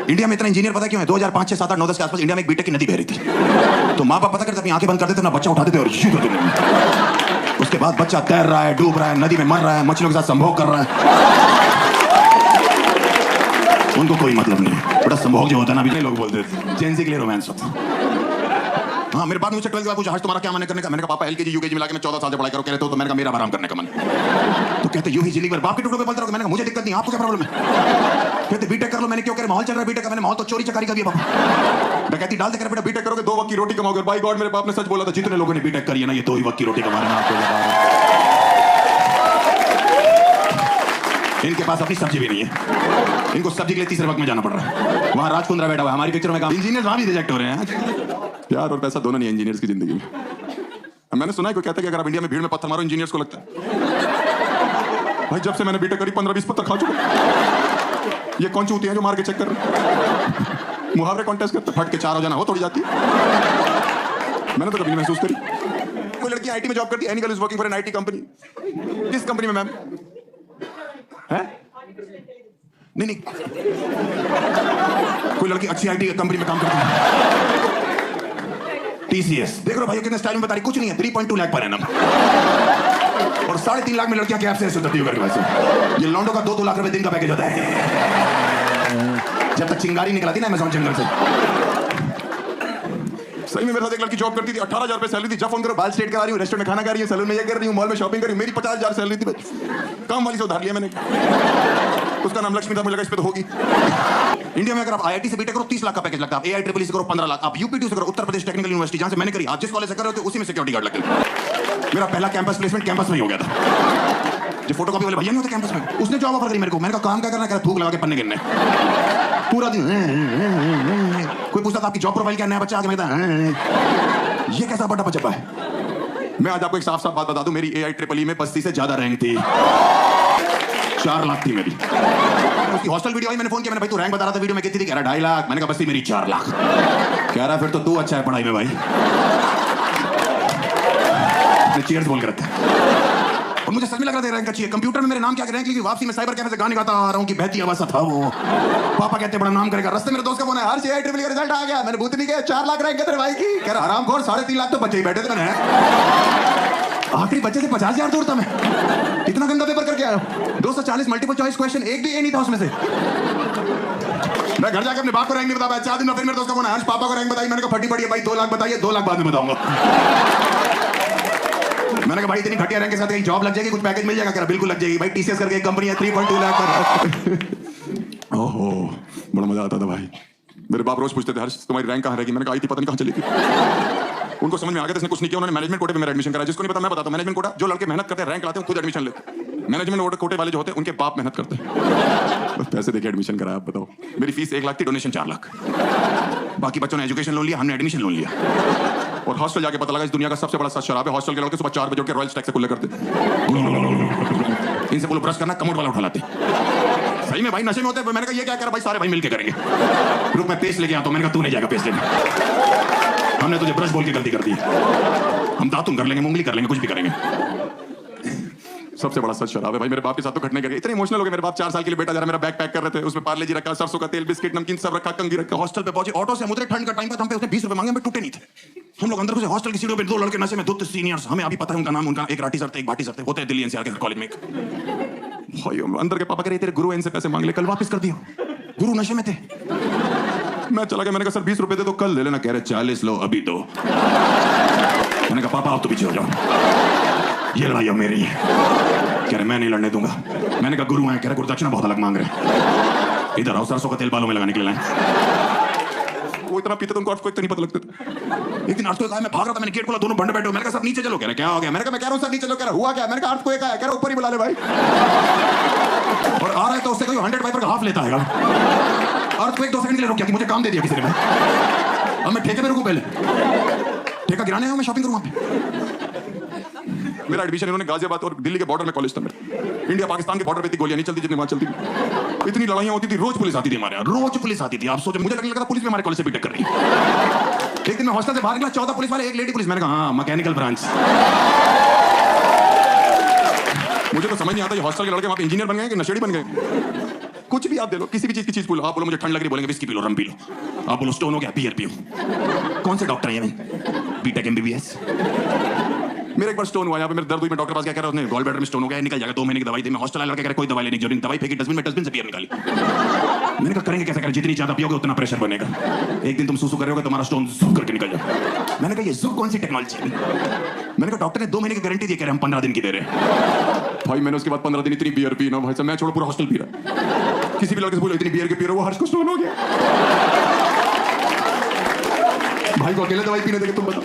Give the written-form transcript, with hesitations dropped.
India में इतना engineer पता क्यों है? 2005, 6, 7, 8, 9, 10 के आसपास इंडिया में एक बीटेक की नदी बह रही थी। तो माँ बाप पता करते अपनी आंखें बंद कर देते ना, बच्चा उठाते थे और यूं करते थे। उसके बाद बच्चा तैर रहा है, डूब रहा है, नदी में मर रहा है, मछलियों के साथ संभोग कर रहा है। उनको कोई मतलब नहीं। बड़ा संभोग जो होता है ना, अभी लोग बोलते हैं जेंजी के लिए रोमांस होता है। हाँ, मेरे बाद मुझसे 12 के बाद पूछा, आज तुम्हारा क्या मन है करने का? मैंने कहा पापा एलकेजी यूकेजी मिला के मैं 14 साल से पढ़ाई करो। कह रहे तो मैंने कहा मेरा आराम करने का मन। तो कहते यूं ही जिंदगी भर बाप के टुकड़ों पे पलते रहो। मैंने कहा मुझे दिक्कत नहीं, आपको क्या प्रॉब्लम है? कहते बीटेक कर लो। मैंने क्यों? कह रहे माहौल चल रहा है बीटेक का। मैंने माहौल तो चोरी चकारी का भी है पापा। डकैती डालते कर बेटा बीटेक करोगे 2 वक्त की रोटी कमाओगे। बाय गॉड मेरे बाप ने सच बोला था, जितने लोगों ने बीटेक करी है ना ये 2 ही वक्त की रोटी कमा रहे हैं। आपको लगा रहा है इनके पास अपनी सब्जी भी नहीं है, इनको सब्जी के लिए तीसरे वक्त में जाना पड़ रहा है। वहां राजकुंद्रा बैठा हुआ है, हमारी पिक्चर में काम इंजीनियर वहां भी रिजेक्ट हो रहे हैं। प्यार और पैसा दोनों नहीं इंजीनियर्स की जिंदगी में। मैंने सुना है कोई कहता है कि अगर आप इंडिया में भीड़ में पत्थर मारो इंजीनियर्स को लगता है। भाई जब से मैंने बीटेक करी 15-20 पत्थर खा चुका। ये कौन चूती है जो मार के चेक कर रहे? मुहावरे कॉन्टेस्ट करते फट के 4 हो जाना हो थोड़ी जाती। मैंने तो कभी नहीं महसूस करी। कोई लड़की आईटी में जॉब करती है, any girl is working for an IT company. किस कंपनी में मैम? है? नहीं नहीं, कोई लड़की अच्छी आईटी कंपनी में काम करती है। टीसीएस देख लो भाई कितने स्टाइल में बता रही, कुछ नहीं है 3.2 लाख पर एनम। और 3.5 लाख में लड़कियां कैब से ऐसे उतरती होकर वैसे। ये लॉन्डो का 2-2 लाख रुपए दिन का पैकेज होता है जब तक चिंगारी निकलाती ना अमेज़न जंगल से। सही में मेरे साथ एक लड़की जॉब करती थी, 18,000 रुपए सैलरी थी। जब फोन करो बाल स्ट्रेट करा रही हूँ, रेस्टोरेंट में खाना खा रही हूँ, सैलून में ये कर रही हूँ, मॉल में शॉपिंग कर रही हूँ। मेरी 50,000 सैलरी थी। काम वाली से उधार लिया मैंने। उसका नाम लक्ष्मी था, मुझे लगा इस पे तो होगी। इंडिया में अगर आप आईआईटी से बीटेक करो 30 लाख का पैकेज लगता है। आप AIEEE से करो 15 लाख। आप यूपीटी से करो, उत्तर प्रदेश टेक्निकल यूनिवर्सिटी जहां से मैंने करी, आप जिस कॉलेज से कर रहे हो उसी में सिक्योरिटी गार्ड लगते हैं। मेरा पहला कैंपस प्लेसमेंट कैंपस में ही हो गया था। जो फोटोकॉपी वाले भैया नहीं होते कैंपस में, उसने जॉब ऑफर करी मेरे को। मैंने कहा काम क्या करना है? थूक लगा के पन्ने गिनने पूरा दिन। कोई पूछता था आपकी जॉब प्रोफाइल क्या? नया बच्चा आके मैं ये कैसा बड़ा बच्चा है? मैं आज आपको एक साफ साफ बात बता दूं, मेरी AIEEE में 35 से ज्यादा रैंक थी। 4 लाख थी मेरी। उसकी हॉस्टल वीडियो आई, मैंने फोन किया, मैंने भाई तू रैंक बता रहा था वीडियो में कितनी थी? कह रहा 2.5 लाख। मैंने कहा बस थी मेरी 4 लाख। कह रहा फिर तो तू अच्छा है पढ़ाई में भाई। चीयर्स बोल के रखा और मुझे सच में लग रहा था रैंक अच्छी है। कंप्यूटर में मेरे नाम क्या रैंक लिखी, वापसी में साइबर कैफे से गाने गाता आ रहा हूँ कि बहती आवाज था वो। पापा कहते बड़ा नाम करेगा। रास्ते मेरे दोस्त का फोन है, हर AIEEE का रिजल्ट आ गया। मैंने भूत नहीं किया, 4 लाख रैंक तेरे भाई की। कह रहा हरामखोर 3.5 लाख तो बच्चे ही बैठे थे। मैंने आखिरी बच्चे से 50,000 दूर था मैं। इतना गंदा पेपर करके आया। 240 मल्टीपल चॉइस क्वेश्चन, एक भी ए नहीं था उसमें से। मैं घर जाकर अपने बाप को रैंक नहीं बताया। 4 दिन में फिर मेरे दोस्त का फोन है, हर्ष पापा को रैंक बताई। मैंने कहा फटी पड़ी है भाई, 2 लाख बताइए। 2 लाख बाद में बताऊंगा। मैंने कहा भाई इतनी घटिया रैंक के साथ कहीं जॉब लग जाएगी, कुछ पैकेज मिल जाएगा? कह रहा बिल्कुल लग जाएगी भाई, टीसीएस करके एक कंपनी है 3.2 लाख का। ओहो बड़ा मजा आता था भाई। मेरे बाप रोज पूछते थे हर्ष तुम्हारी रैंक कहाँ रहेगी? मैंने कहा आई थी पता नहीं कहाँ चली गई। उनको समझ में आ गया इसने कुछ नहीं किया। उन्होंने मैनेजमेंट कोटे पे मेरा एडमिशन कराया। जिसको नहीं पता मैं बताता हूं, मैनेजमेंट कोटा जो लड़के मेहनत करते हैं रैंक लाते हैं खुद एडमिशन लेते हैं। मैनेजमेंट कोटे वाले जो होते हैं उनके बाप मेहनत करते हैं, बस पैसे देके एडमिशन कराया। आप बताओ मेरी फीस 1 लाख थी, डोनेशन 4 लाख। बाकी बच्चों ने एजुकेशन लोन लिया, हमने एडमिशन लोन लिया। और हॉस्टल जाके पता लगा इस दुनिया का सबसे बड़ा सच शराब है। हॉस्टल के लड़के सुबह 4 बजे उठ के रॉयल स्टैग से कुल्ले करते। इनसे बोलो ब्रश करना, कमोड वाला उठा लाते। सही में भाई नशे में होते हैं। मैंने कहा ये क्या कर भाई, सारे भाई मिलके करेंगे। रुक मैं पेस्ट लेके आता हूं। मैंने कहा तू नहीं जाएगा पेस्ट लेने, हमने तुझे ब्रश बोल के गलती कर दी। हम दातुन कर लेंगे, मुंगली कर लेंगे, कुछ भी करेंगे। सबसे बड़ा सच शराब है भाई। मेरे बाप के साथ तो घटने कर गए। इतने इमोशनल हो गए मेरे बाप। 4 साल के लिए बेटा जरा मेरा बैग पैक कर रहे थे, उसमें पार्ले जी रखा, सरसों का तेल, बिस्किट, नमकीन सब रखा, कंगी रखा। हॉस्टल पे पहुंचे, ऑटो से हम उतरे, ठंड का टाइम था, हम पे उसने 20 रुपए मांगे, हमें टूटे नहीं थे। हम लोग अंदर घुसे, हॉस्टल की सीढ़ियों पे 2 लड़के नशे में, 2 सीनियर्स, हमें अभी पता है उनका नाम, उनका एक राठी सर थे, एक बाटी सर थे, होते हैं दिल्ली NCR के कॉलेज में। भाई अंदर के पापा कह रहे तेरे गुरु इनसे पैसे मांग ले, कल वापस कर दियो। गुरु नशे में थे। मैं चला गया, मैंने कहा सर 20 रुपए दे दो, कल ले लेना। कह रहे 40 लो अभी दो। मैंने कहा पापा आप तो पीछे हो जाओ, ये लड़ाई अब मेरी है। कह रहे मैं नहीं लड़ने दूंगा। मैंने कहा गुरु हैं। कह रहे गुरुदक्षिणा बहुत अलग मांग रहे। इधर आओ, सरसों का तेल बालों में लगाने के लिए लाए। वो इतना पीते थे उनको अर्थक्वेक तो नहीं पता लगता था। एक दिन अर्थक्वेक आया, मैं भाग रहा था, मैंने गेट खोला, दोनों बंडे बैठे हो। मैंने कहा सर नीचे चलो। कह रहे क्या हो गया? मैंने कहा मैं कह रहा हूं सर नीचे चलो। कह रहा हुआ क्या? मैंने कहा अर्थक्वेक आया। कह रहा ऊपर ही बुला ले भाई। और आ रहा है तो उससे कोई 100 वाइपर का हाफ लेता है। अर्थक्वेक 2 सेकंड के लिए रुक गया कि मुझे काम दे दिया किसी ने। अब मैं ठेके में रुकूं? पहले ठेका गिराने आया, मैं शॉपिंग करूं वहां पे। मेरा एडमिशन इन्होंने गाजियाबाद और दिल्ली के बॉर्डर में कॉलेज था मेरा। इंडिया पाकिस्तान के बॉर्डर पे इतनी गोलियां नहीं चलती जितनी वहां चलती थी। इतनी लड़ाइयां होती थी, रोज पुलिस आती थी हमारे यहाँ, रोज पुलिस आती थी। आप सोचो, मुझे लगने लगा पुलिस भी हमारे कॉलेज से बीटेक कर रही है। एक दिन मैं हॉस्टल से बाहर निकला, 14 पुलिस वाले, एक लेडी पुलिस। मैंने कहा हाँ मैकेनिकल ब्रांच। मुझे तो समझ नहीं आता ये हॉस्टल के लड़के वहां पे इंजीनियर बन गए कि नशेड़ी बन गए। कुछ भी आप दे लो, किसी भी चीज की चीज बोलो। आप बोलो मुझे ठंड लग रही, बोलेंगे विस्की पी लो, रम पी लो। आप बोलो स्टोन हो गया, बियर पियो। कौन से डॉक्टर हैं ये? B Tech MBBS। मेरा एक बार स्टोन हुआ, यहाँ पे मेरे दर्द हुई, मैं डॉक्टर पास गया, कह रहा उसने गॉल ब्लैडर में स्टोन हो गया, निकल जाएगा, 2 महीने की दवाई दी। मैं हॉस्टल आया, लड़का कह रहा कोई दवाई लेने की जरूरत नहीं, दवाई फेंकी डस्टबिन में, डस्टबिन से बियर निकाली। मैंने कहा करेंगे कैसे, करें जितनी ज्यादा पियोगे उतना प्रेशर बनेगा, एक दिन तुम सुसु कर रहे हो तुम्हारा स्टोन जुक करके निकल जाए। मैंने कहा ये जुक कौन सी टेक्नोलॉजी है? मैंने कहा डॉक्टर ने 2 महीने की गारंटी दी, कह रहे हम 15 दिन की दे रहे हैं। भाई मैंने उसके बाद 15 दिन इतनी बियर पी ना भाई साहब, मैं छोड़ो पूरा हॉस्टल पी रहा। किसी भी लड़के से बोलो इतनी बियर के पी रहा, वो हर्ष को स्टोन हो गया। भाई को अकेले दवाई पीने देंगे तुम बताओ।